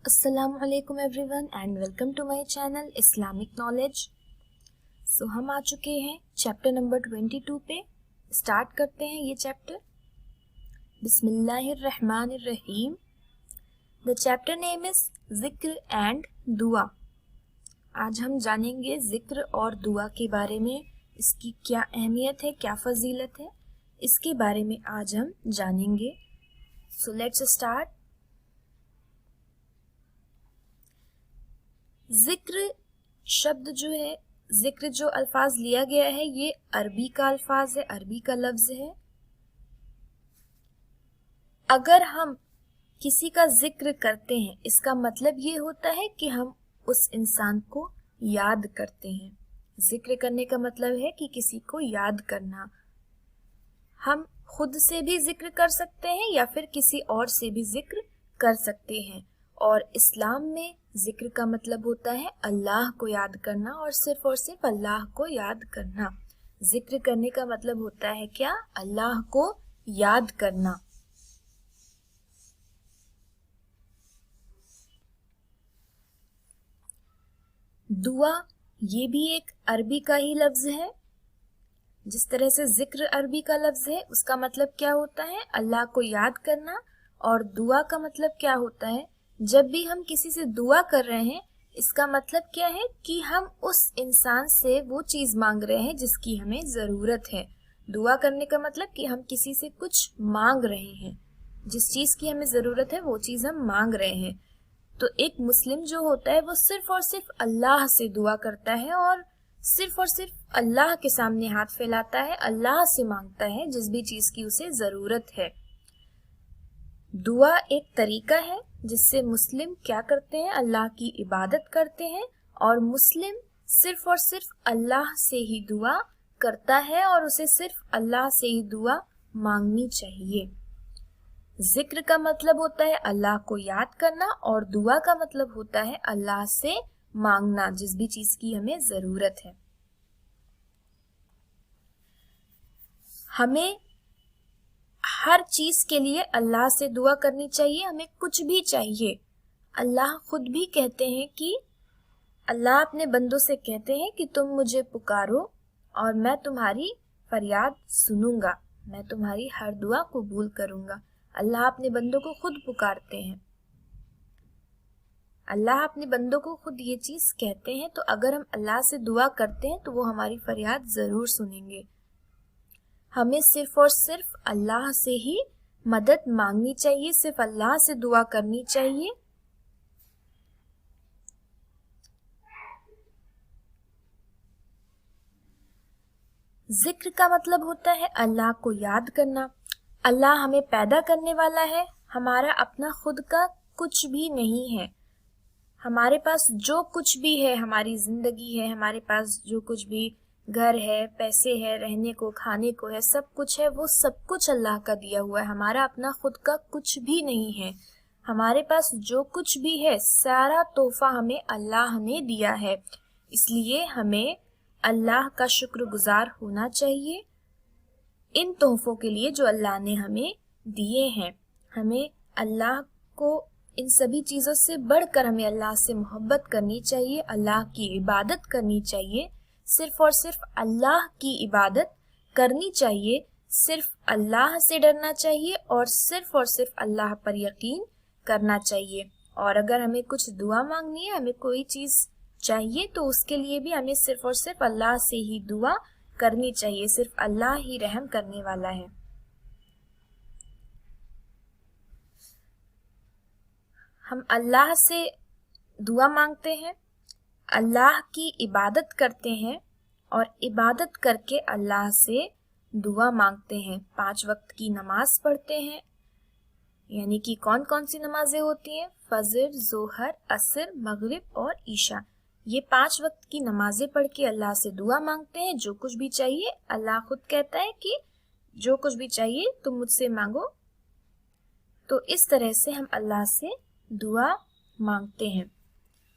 السلام علیکم everyone and welcome to my channel Islamic knowledge. So ہم آ چکے ہیں چیپٹر نمبر 22 پہ۔ اسٹارٹ کرتے ہیں یہ چیپٹر۔ بسم اللہ الرحمن الرحیم۔ دا چیپٹر نیم از ذکر اینڈ دعا۔ آج ہم جانیں گے ذکر اور دعا کے بارے میں، اس کی کیا اہمیت ہے، کیا فضیلت ہے، اس کے بارے میں آج ہم جانیں گے۔ So let's start. ذکر شبد جو ہے، ذکر جو الفاظ لیا گیا ہے، یہ عربی کا الفاظ ہے، عربی کا لفظ ہے۔ اگر ہم کسی کا ذکر کرتے ہیں، اس کا مطلب یہ ہوتا ہے کہ ہم اس انسان کو یاد کرتے ہیں۔ ذکر کرنے کا مطلب ہے کہ کسی کو یاد کرنا۔ ہم خود سے بھی ذکر کر سکتے ہیں یا پھر کسی اور سے بھی ذکر کر سکتے ہیں، اور اسلام میں ذکر کا مطلب ہوتا ہے اللہ کو یاد کرنا، اور صرف اللہ کو یاد کرنا۔ ذکر کرنے کا مطلب ہوتا ہے کیا؟ اللہ کو یاد کرنا۔ دعا یہ بھی ایک عربی کا ہی لفظ ہے۔ جس طرح سے ذکر عربی کا لفظ ہے، اس کا مطلب کیا ہوتا ہے؟ اللہ کو یاد کرنا۔ اور دعا کا مطلب کیا ہوتا ہے؟ جب بھی ہم کسی سے دعا کر رہے ہیں، اس کا مطلب کیا ہے کہ ہم اس انسان سے وہ چیز مانگ رہے ہیں جس کی ہمیں ضرورت ہے۔ دعا کرنے کا مطلب کہ ہم کسی سے کچھ مانگ رہے ہیں، جس چیز کی ہمیں ضرورت ہے وہ چیز ہم مانگ رہے ہیں۔ تو ایک مسلم جو ہوتا ہے وہ صرف اور صرف اللہ سے دعا کرتا ہے، اور صرف اللہ کے سامنے ہاتھ پھیلاتا ہے، اللہ سے مانگتا ہے جس بھی چیز کی اسے ضرورت ہے۔ دعا ایک طریقہ ہے جس سے مسلم کیا کرتے ہیں؟ اللہ کی عبادت کرتے ہیں، اور مسلم صرف اور صرف اللہ سے ہی دعا کرتا ہے، اور اسے صرف اللہ سے ہی دعا مانگنی چاہیے۔ ذکر کا مطلب ہوتا ہے اللہ کو یاد کرنا، اور دعا کا مطلب ہوتا ہے اللہ سے مانگنا جس بھی چیز کی ہمیں ضرورت ہے۔ ہمیں ہر چیز کے لیے اللہ سے دعا کرنی چاہیے، ہمیں کچھ بھی چاہیے۔ اللہ خود بھی کہتے ہیں کہ اللہ اپنے بندوں سے کہتے ہیں کہ تم مجھے پکارو اور میں تمہاری فریاد سنوں گا، میں تمہاری ہر دعا قبول کروں گا۔ اللہ اپنے بندوں کو خود پکارتے ہیں، اللہ اپنے بندوں کو خود یہ چیز کہتے ہیں۔ تو اگر ہم اللہ سے دعا کرتے ہیں تو وہ ہماری فریاد ضرور سنیں گے۔ ہمیں صرف اور صرف اللہ سے ہی مدد مانگنی چاہیے، صرف اللہ سے دعا کرنی چاہیے۔ ذکر کا مطلب ہوتا ہے اللہ کو یاد کرنا۔ اللہ ہمیں پیدا کرنے والا ہے، ہمارا اپنا خود کا کچھ بھی نہیں ہے۔ ہمارے پاس جو کچھ بھی ہے، ہماری زندگی ہے، ہمارے پاس جو کچھ بھی گھر ہے، پیسے ہے، رہنے کو کھانے کو ہے، سب کچھ ہے، وہ سب کچھ اللہ کا دیا ہوا ہے۔ ہمارا اپنا خود کا کچھ بھی نہیں ہے۔ ہمارے پاس جو کچھ بھی ہے، سارا تحفہ ہمیں اللہ نے دیا ہے۔ اس لیے ہمیں اللہ کا شکر گزار ہونا چاہیے ان تحفوں کے لیے جو اللہ نے ہمیں دیے ہیں۔ ہمیں اللہ کو ان سبھی چیزوں سے بڑھ کر ہمیں اللہ سے محبت کرنی چاہیے، اللہ کی عبادت کرنی چاہیے، صرف اور صرف اللہ کی عبادت کرنی چاہیے، صرف اللہ سے ڈرنا چاہیے، اور صرف اللہ پر یقین کرنا چاہیے۔ اور اگر ہمیں کچھ دعا مانگنی ہے، ہمیں کوئی چیز چاہیے، تو اس کے لیے بھی ہمیں صرف اور صرف اللہ سے ہی دعا کرنی چاہیے، صرف اللہ ہی رحم کرنے والا ہے۔ ہم اللہ سے دعا مانگتے ہیں، اللہ کی عبادت کرتے ہیں، اور عبادت کر کے اللہ سے دعا مانگتے ہیں۔ 5 وقت کی نماز پڑھتے ہیں، یعنی کہ کون کون سی نمازیں ہوتی ہیں؟ فجر، ظہر، عصر، مغرب اور عشاء۔ یہ 5 وقت کی نمازیں پڑھ کے اللہ سے دعا مانگتے ہیں۔ جو کچھ بھی چاہیے، اللہ خود کہتا ہے کہ جو کچھ بھی چاہیے تم مجھ سے مانگو۔ تو اس طرح سے ہم اللہ سے دعا مانگتے ہیں۔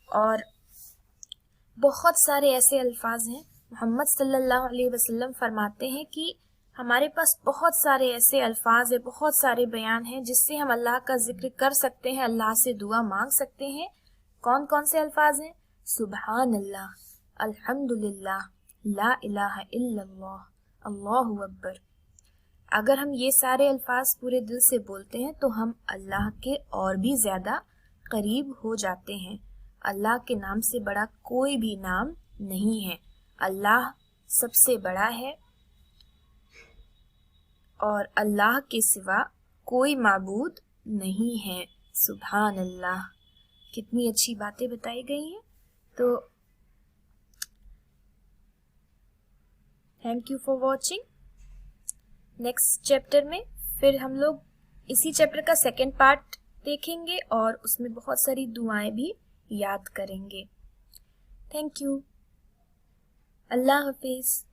اور بہت سارے ایسے الفاظ ہیں، محمد صلی اللہ علیہ وسلم فرماتے ہیں کہ ہمارے پاس بہت سارے ایسے الفاظ ہیں، بہت سارے بیان ہیں جس سے ہم اللہ کا ذکر کر سکتے ہیں، اللہ سے دعا مانگ سکتے ہیں۔ کون کون سے الفاظ ہیں؟ سبحان اللہ، الحمدللہ، لا الہ الا اللہ، اللہ اکبر۔ اگر ہم یہ سارے الفاظ پورے دل سے بولتے ہیں تو ہم اللہ کے اور بھی زیادہ قریب ہو جاتے ہیں۔ اللہ کے نام سے بڑا کوئی بھی نام نہیں ہے، اللہ سب سے بڑا ہے اور اللہ کے سوا کوئی معبود نہیں ہے۔ سبحان اللہ، کتنی اچھی باتیں بتائی گئی ہیں۔ تو thank you for watching. Next chapter میں پھر ہم لوگ اسی چیپٹر کا سیکنڈ پارٹ دیکھیں گے اور اس میں بہت ساری دعائیں بھی یاد کریں گے۔ تھینک یو، اللہ حافظ۔